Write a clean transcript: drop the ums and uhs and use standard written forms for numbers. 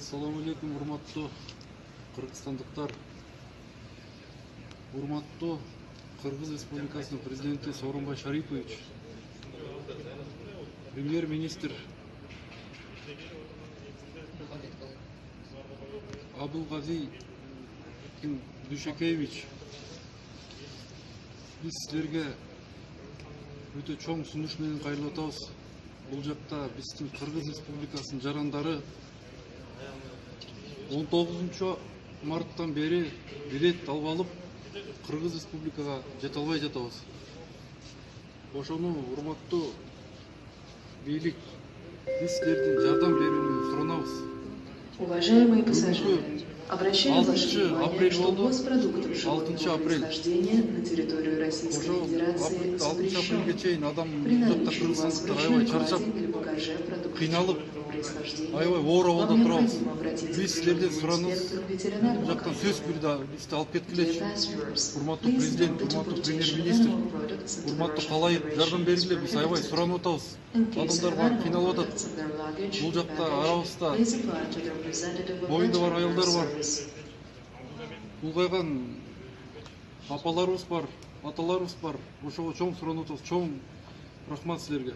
Assalamu alaikum, урматтуу кыргызстандыктар. Урматтуу Кыргыз Республикасынын президенти Сооронбай Шарипович, премьер-министр Абылгази Дүйшөкеевич, биз силерге өтө чоң сунуш менен кайрылып атабыз. Бул жакта биздин Кыргыз Республикасынын жарандары 19 марттан бери билет алып алып, Кыргыз Республикага жете албай жатабыз. Ошону урматтуу бийлик, биз силердин жардам берүүнү суранабыз. Уважаемые пассажиры, обращаю ваше внимание, что ввоз продуктов животного происхождения на территорию Российской Федерации запрещен. При наличии у вас в личном укладе или багаже продуктов происхождения вам необходимо обратиться к дежурному инспектору ветеринарного контроля. Dear passengers, please don't transportation animal products into Russian Federation is prohibited. In case of animal products of their luggage or baggage, please apply to the representative of veterinary service. Улгайган апаларыбыз бар, аталарыбыз бар. Ошого чоң суранып атабыз. Чоң рахмат силерге.